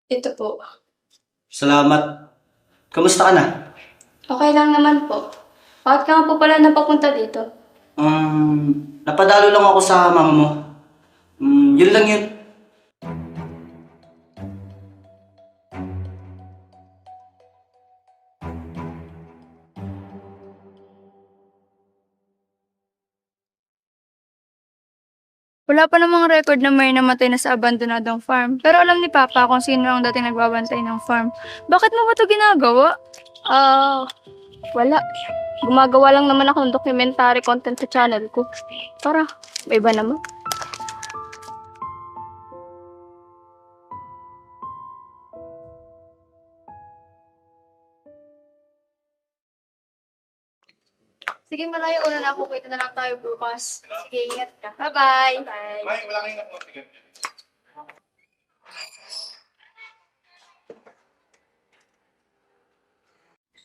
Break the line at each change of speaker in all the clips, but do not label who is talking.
Ito po.
Salamat. Kamusta ka na?
Okay lang naman po. Bakit ka nga po pala napapunta dito?
Napadalo lang ako sa mama mo. Yun lang yun.
Wala pa namang record na may namatay na sa abandonadong farm. Pero alam ni Papa kung sino ang dating nagbabantay ng farm. Bakit mo ba ito ginagawa? Wala. Gumagawa lang naman ako ng documentary content sa channel ko. Tara, may iba naman. Sige, Malaya, una na ako. Kita na lang tayo bukas. Sige, ingat ka. Bye-bye. Bye.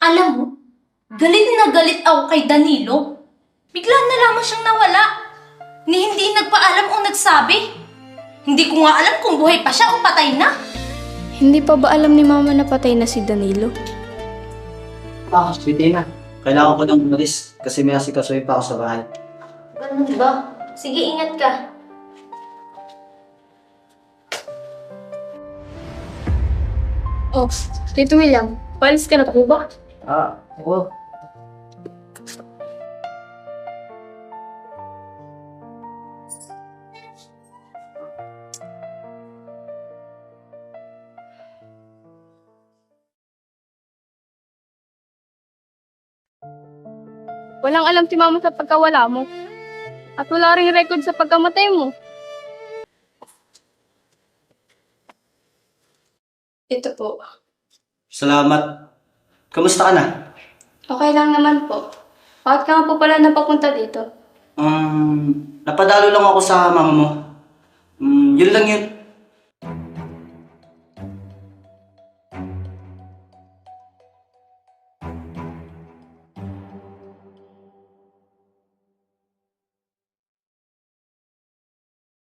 Alam mo, galit na galit ako kay Danilo. Bigla na lamang siyang nawala. Ni hindi nagpaalam o nagsabi. Hindi ko nga alam kung buhay pa siya o patay na.
Hindi pa ba alam ni Mama na patay na si Danilo?
Sweetie na. Kailangan ko nang umalis kasi may asikasuhin pa ako sa bahay.
Ganun ba? Sige, ingat ka.
Oh, Tito William, palis ka na po ba?
Oo.
Walang alam si Mama sa pagkawala mo. At wala ring record sa pagkamatay mo.
Ito po.
Salamat. Kamusta ka na?
Okay lang naman po. Bakit ka nga po pala napapunta dito?
Napadalo lang ako sa mama mo. Yun lang yun.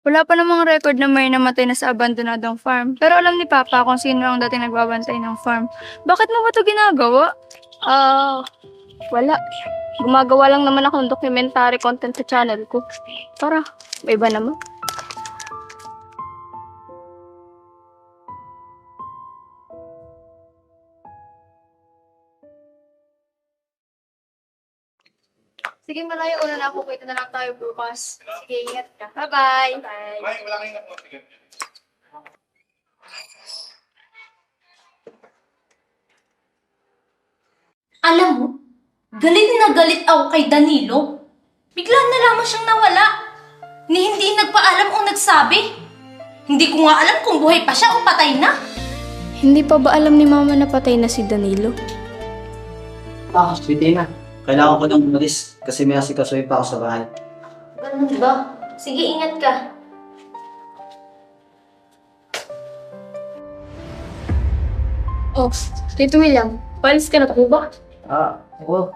Wala pa namang record na may namatay na sa abandonadong farm. Pero alam ni Papa kung sino ang dating nagbabantay ng farm. Bakit mo ba ito ginagawa? Wala. Gumagawa lang naman ako ng documentary content sa channel ko. Tara, may iba naman. Sige, Malaya, una na ako. Kita na lang tayo bukas. Sige, ingat ka. Bye-bye. Bye.
Alam mo, galit na galit ako kay Danilo. Bigla na lamang siyang nawala. Ni hindi nagpaalam o nagsabi. Hindi ko nga alam kung buhay pa siya o patay na.
Hindi pa ba alam ni Mama na patay na si Danilo?
Sweetie na. Kailangan ko nang umalis kasi may asikasuhin pa ako sa bahay.
Ganun ba? Sige, ingat ka.
Oh, Tito William, palis ka na po ba?
Oo.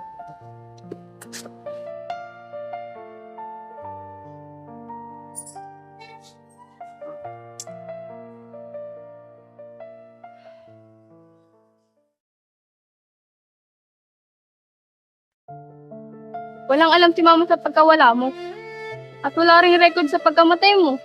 Walang alam si Mama sa pagkawala mo. At wala ring record sa pagkamatay mo.